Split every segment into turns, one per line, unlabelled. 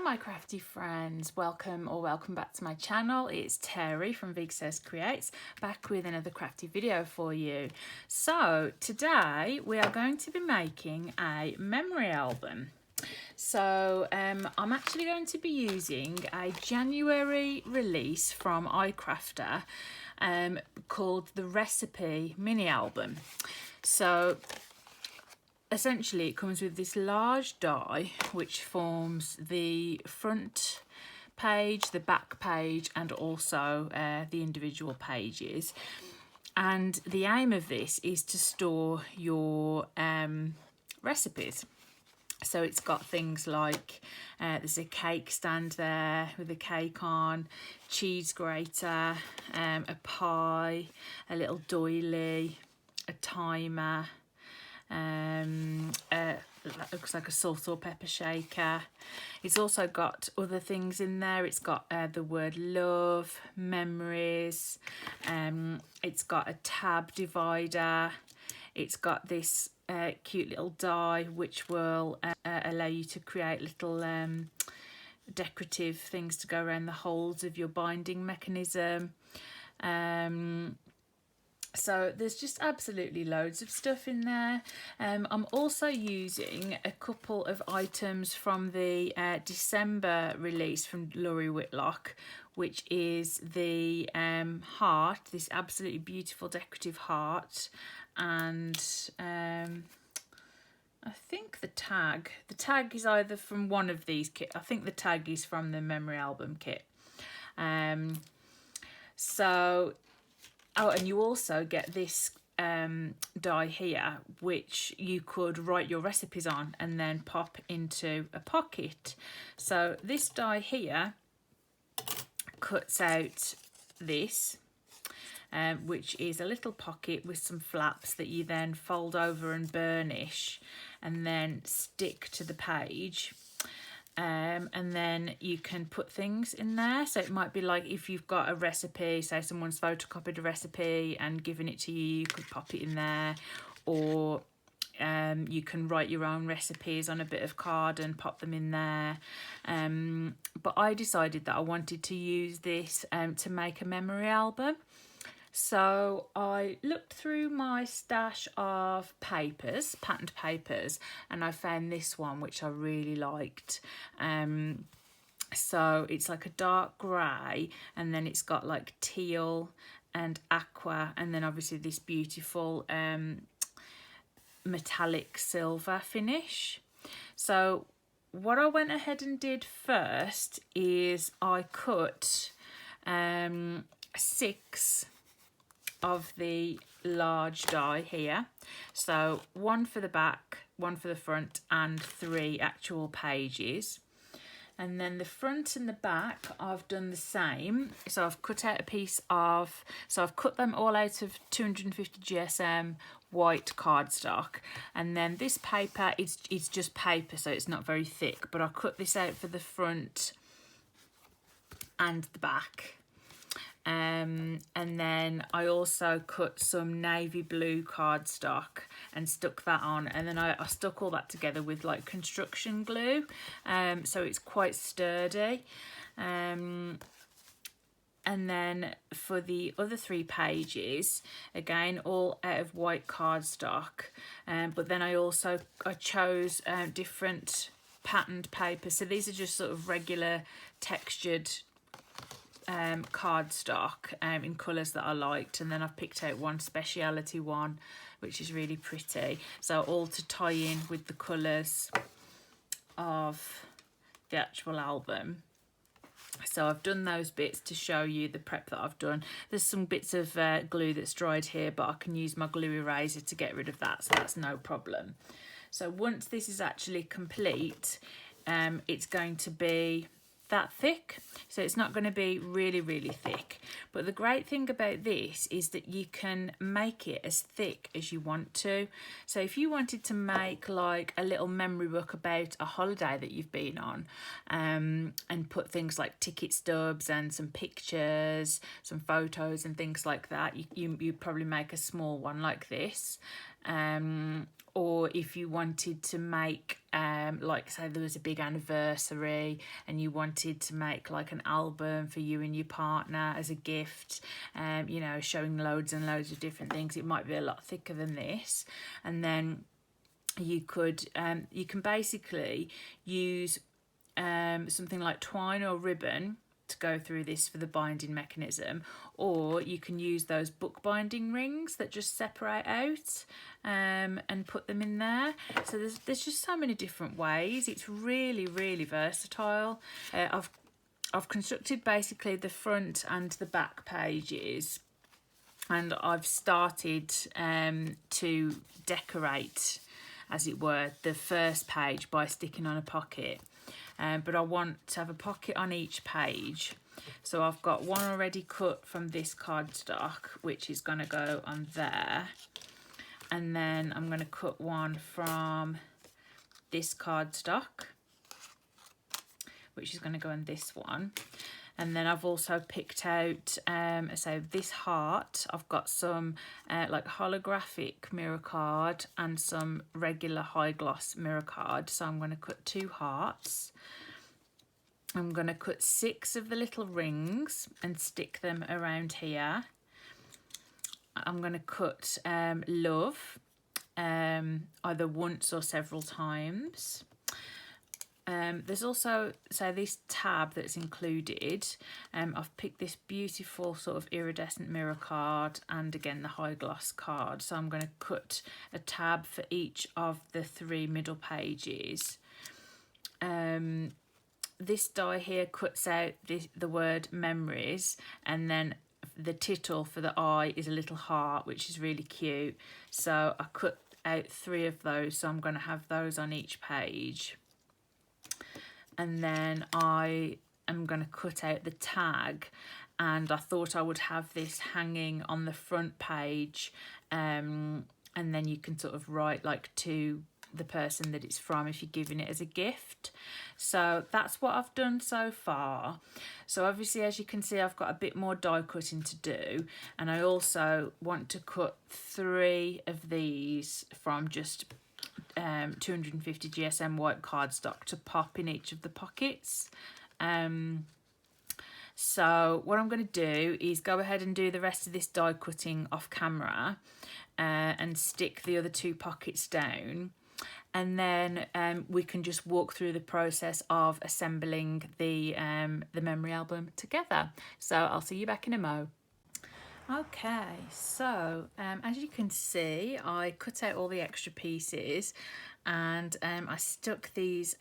Hello my crafty friends, welcome back to my channel. It's Terry from Veegstez Creates, back with another crafty video for you. So today we are going to be making a memory album. So I'm actually going to be using a January release from iCrafter called the Recipe Mini Album. So essentially it comes with this large die which forms the front page, the back page, and also the individual pages. And the aim of this is to store your recipes. So it's got things like there's a cake stand there with a cake on, cheese grater, a pie, a little doily, a timer, that looks like a salt or pepper shaker. It's also got other things in there. It's got the word love, memories, it's got a tab divider, it's got this cute little die which will allow you to create little decorative things to go around the holes of your binding mechanism. So there's just absolutely loads of stuff in there. I'm also using a couple of items from the December release from Laurie Whitlock, which is the heart, this absolutely beautiful decorative heart, and I think the tag is either from one of these kits. I think the tag is from the memory album kit. Oh, and you also get this die here, which you could write your recipes on and then pop into a pocket. So this die here cuts out this, which is a little pocket with some flaps that you then fold over and burnish and then stick to the page. And then you can put things in there. So it might be like if you've got a recipe, say someone's photocopied a recipe and given it to you, you could pop it in there, or you can write your own recipes on a bit of card and pop them in there. But I decided that I wanted to use this to make a memory album. So I looked through my stash of papers, patterned papers, and I found this one which I really liked. So it's like a dark grey, and then it's got like teal and aqua, and then obviously this beautiful metallic silver finish. So what I went ahead and did first is I cut 6 of the large die here, so 1 for the back, 1 for the front, and 3 actual pages. And then the front and the back I've done the same. So I've cut out a piece of, so I've cut them all out of 250 GSM white cardstock, and then this paper it's just paper, so it's not very thick, but I cut this out for the front and the back. And then I also cut some navy blue cardstock and stuck that on, and then I stuck all that together with like construction glue, so it's quite sturdy. And then for the other 3 pages, again all out of white cardstock, but then I chose different patterned paper. So these are just sort of regular textured cardstock in colours that I liked, and then I've picked out one speciality one which is really pretty, so all to tie in with the colours of the actual album. So I've done those bits to show you the prep that I've done. There's some bits of glue that's dried here, but I can use my glue eraser to get rid of that, so that's no problem. So once this is actually complete, it's going to be that thick, so it's not going to be really thick. But the great thing about this is that you can make it as thick as you want to. So if you wanted to make like a little memory book about a holiday that you've been on, and put things like ticket stubs and some pictures, some photos and things like that, you'd probably make a small one like this. or if you wanted to make like say there was a big anniversary and you wanted to make like an album for you and your partner as a gift, you know, showing loads and loads of different things, it might be a lot thicker than this. And then you could you can basically use something like twine or ribbon to go through this for the binding mechanism, or you can use those book binding rings that just separate out and put them in there. So there's just so many different ways. It's really versatile. I've constructed basically the front and the back pages, and I've started to decorate, as it were, the first page by sticking on a pocket. But I want to have a pocket on each page. So I've got one already cut from this cardstock, which is going to go on there. And then I'm going to cut one from this cardstock, which is going to go on this one. And then I've also picked out, so this heart, I've got some like holographic mirror card and some regular high gloss mirror card. So I'm going to cut 2 hearts. I'm going to cut 6 of the little rings and stick them around here. I'm going to cut love either once or several times. There's also, so this tab that's included, I've picked this beautiful sort of iridescent mirror card and again the high gloss card. So I'm going to cut a tab for each of the 3 middle pages. This die here cuts out the word memories, and then the tittle for the eye is a little heart, which is really cute. So I cut out 3 of those, so I'm going to have those on each page. And then I am going to cut out the tag, and I thought I would have this hanging on the front page, and then you can sort of write like to the person that it's from if you're giving it as a gift. So that's what I've done so far. So obviously, as you can see, I've got a bit more die cutting to do, and I also want to cut 3 of these from just 250 GSM white cardstock to pop in each of the pockets. So what I'm going to do is go ahead and do the rest of this die cutting off camera and stick the other 2 pockets down, and then we can just walk through the process of assembling the memory album together. So I'll see you back in a mo. Okay, so as you can see, I cut out all the extra pieces, and I stuck these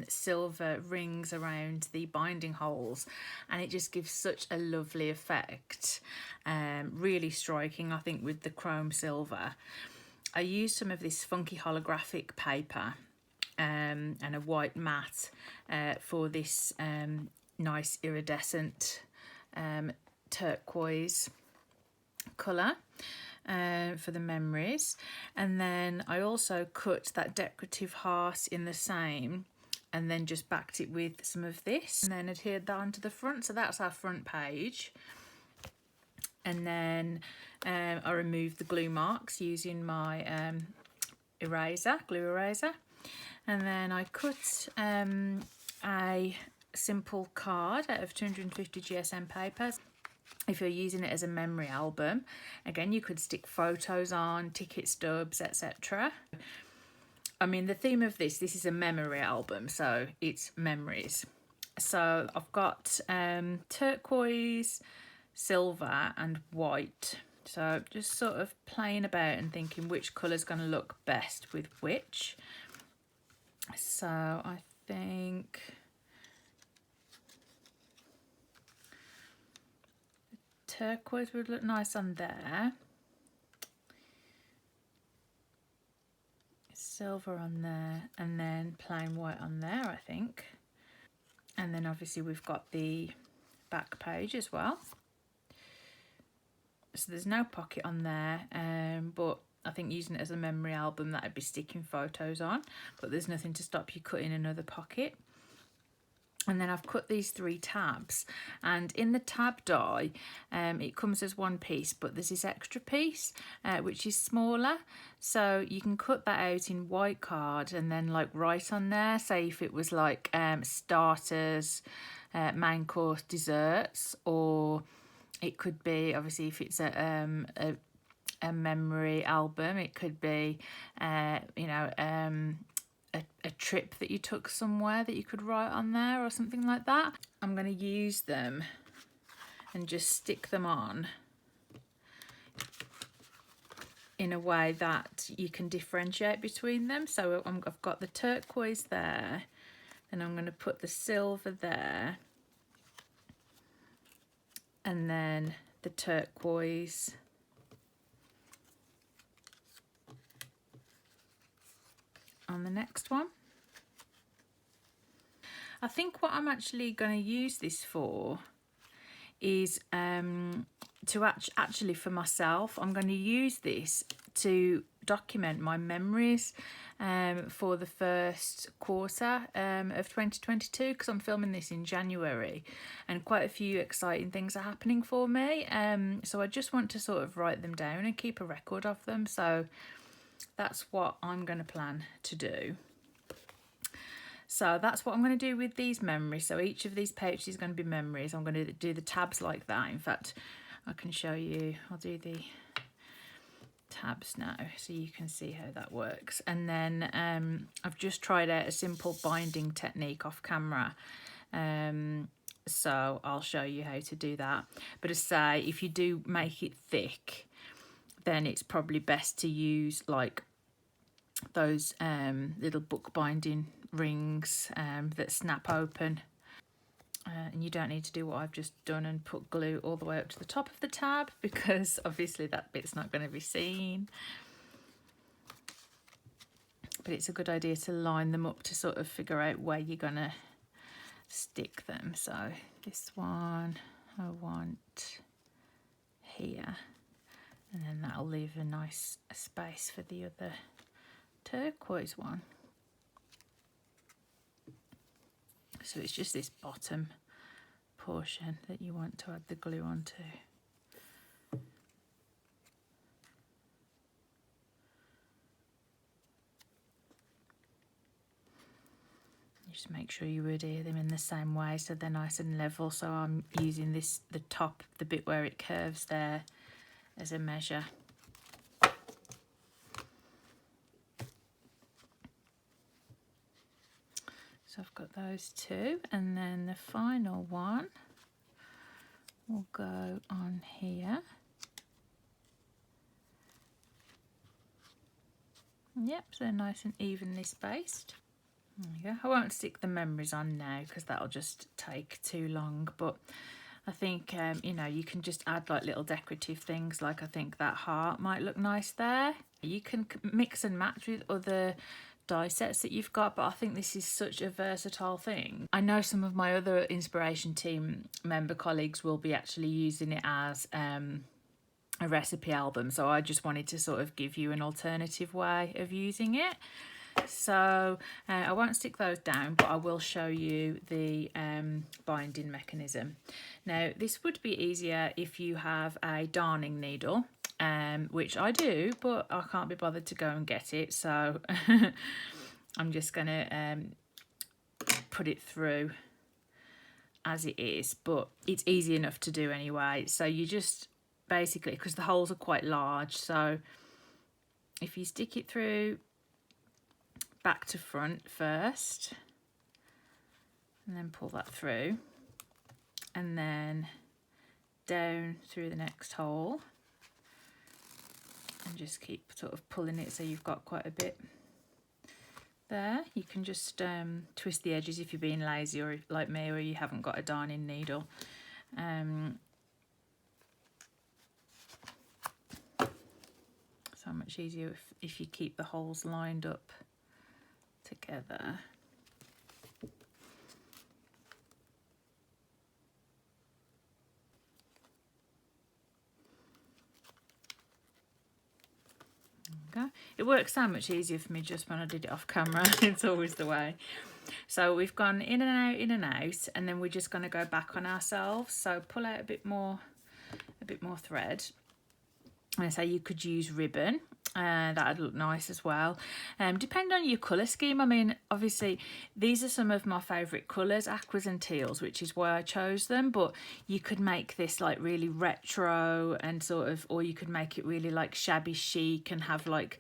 silver rings around the binding holes, and it just gives such a lovely effect. Really striking, I think, with the chrome silver. I used some of this funky holographic paper and a white mat for this nice iridescent turquoise colour for the memories. And then I also cut that decorative heart in the same, and then just backed it with some of this and then adhered that onto the front. So that's our front page. And then I removed the glue marks using my glue eraser. And then I cut a simple card out of 250 GSM paper. If you're using it as a memory album, again, you could stick photos on, ticket stubs, etc. I mean, the theme of this is a memory album, so it's memories. So I've got turquoise, silver and white. So just sort of playing about and thinking which colour's going to look best with which. So I think turquoise would look nice on there. Silver on there, and then plain white on there, I think. And then obviously we've got the back page as well. So there's no pocket on there, but I think using it as a memory album, that would be sticking photos on, but there's nothing to stop you cutting another pocket. And then I've cut these 3 tabs, and in the tab die it comes as one piece, but there's this extra piece which is smaller, so you can cut that out in white card and then like write on there, say if it was like starters, main course, desserts, or it could be, obviously if it's a memory album, it could be you know, a trip that you took somewhere that you could write on there or something like that. I'm going to use them and just stick them on in a way that you can differentiate between them. So I've got the turquoise there, and I'm going to put the silver there, and then the turquoise on the next one. I think what I'm actually going to use this for is to actually for myself, I'm going to use this to document my memories for the first quarter of 2022, because I'm filming this in January and quite a few exciting things are happening for me, so I just want to sort of write them down and keep a record of them. So that's what I'm going to plan to do. So that's what I'm going to do with these memories. So each of these pages is going to be memories. I'm going to do the tabs like that. In fact, I can show you. I'll do the tabs now so you can see how that works. And then I've just tried out a simple binding technique off camera. So I'll show you how to do that. But as I say, if you do make it thick, then it's probably best to use like those little book binding rings that snap open, and you don't need to do what I've just done and put glue all the way up to the top of the tab, because obviously that bit's not going to be seen. But it's a good idea to line them up to sort of figure out where you're going to stick them. So this one I want here, and then that'll leave a nice space for the other turquoise one. So it's just this bottom portion that you want to add the glue onto. Just make sure you adhere them in the same way so they're nice and level. So I'm using this, the top, the bit where it curves there, as a measure. So I've got those 2, and then the final one will go on here. Yep, so they're nice and evenly spaced. There you go. I won't stick the memories on now because that'll just take too long, but I think you know, you can just add like little decorative things, like I think that heart might look nice there. You can mix and match with other die sets that you've got, but I think this is such a versatile thing. I know some of my other inspiration team member colleagues will be actually using it as a recipe album, so I just wanted to sort of give you an alternative way of using it. So I won't stick those down, but I will show you the binding mechanism. Now this would be easier if you have a darning needle, which I do, but I can't be bothered to go and get it, so I'm just gonna put it through as it is, but it's easy enough to do anyway. So you just basically, because the holes are quite large, so if you stick it through back to front first, and then pull that through, and then down through the next hole, and just keep sort of pulling it so you've got quite a bit there. You can just twist the edges if you're being lazy, or like me, or you haven't got a darning needle. So much easier if you keep the holes lined up together. Okay. It works so much easier for me just when I did it off camera. It's always the way. So we've gone in and out, and then we're just going to go back on ourselves. So pull out a bit more thread. And so you could use ribbon, that'd look nice as well. Depend on your colour scheme. I mean, obviously these are some of my favourite colours, aquas and teals, which is why I chose them, but you could make this like really retro and sort of, or you could make it really like shabby chic and have like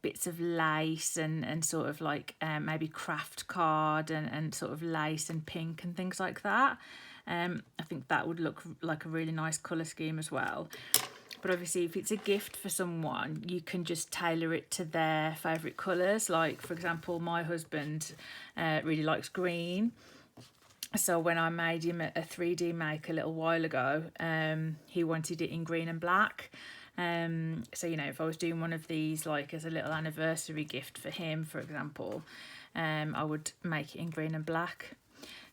bits of lace and sort of like maybe craft card and sort of lace and pink and things like that. I think that would look like a really nice colour scheme as well. But obviously if it's a gift for someone, you can just tailor it to their favourite colours. Like, for example, my husband really likes green. So when I made him a 3D make a little while ago, he wanted it in green and black. So, you know, if I was doing one of these like as a little anniversary gift for him, for example, I would make it in green and black.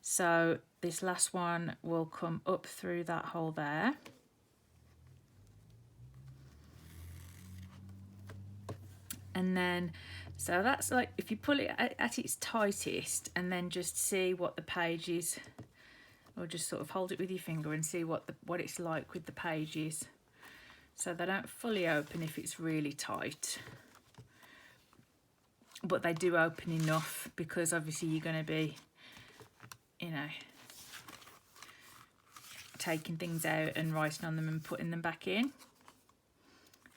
So this last one will come up through that hole there. And then, so that's like, if you pull it at its tightest and then just see what the pages, or just sort of hold it with your finger and see what it's like with the pages. So they don't fully open if it's really tight, but they do open enough, because obviously you're going to be, you know, taking things out and writing on them and putting them back in.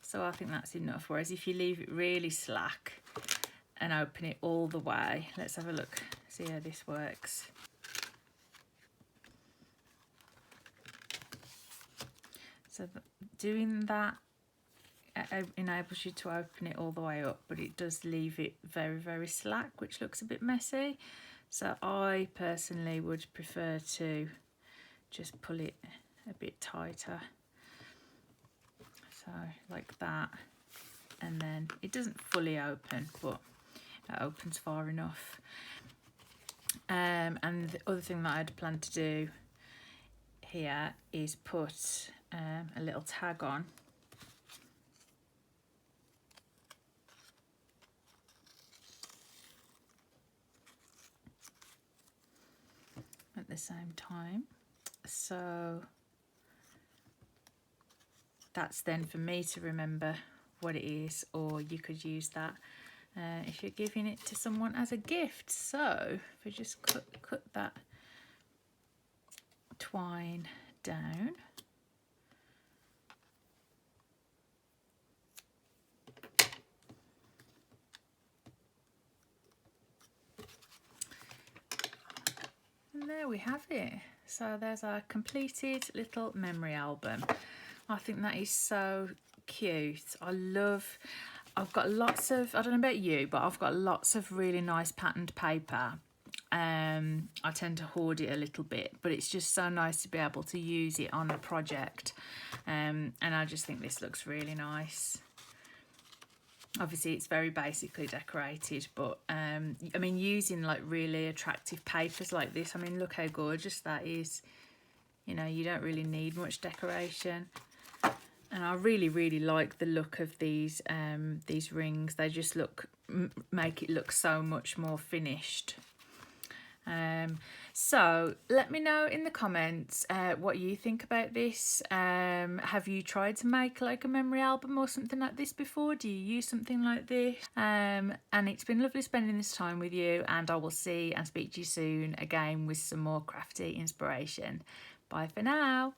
So I think that's enough. Whereas if you leave it really slack and open it all the way, let's have a look, see how this works. So doing that enables you to open it all the way up, but it does leave it very, very slack, which looks a bit messy. So I personally would prefer to just pull it a bit tighter. So like that, and then it doesn't fully open, but it opens far enough. And the other thing that I'd planned to do here is put a little tag on. At the same time. So that's then for me to remember what it is, or you could use that if you're giving it to someone as a gift. So if we just cut that twine down. And there we have it. So there's our completed little memory album. I think that is so cute. I've got lots of, I don't know about you, but I've got lots of really nice patterned paper. I tend to hoard it a little bit, but it's just so nice to be able to use it on a project. And I just think this looks really nice. Obviously it's very basically decorated, but I mean, using like really attractive papers like this, I mean, look how gorgeous that is. You know, you don't really need much decoration. And I really, really like the look of these rings. They just make it look so much more finished. So let me know in the comments what you think about this. Have you tried to make like a memory album or something like this before? Do you use something like this? And it's been lovely spending this time with you, and I will see and speak to you soon again with some more crafty inspiration. Bye for now.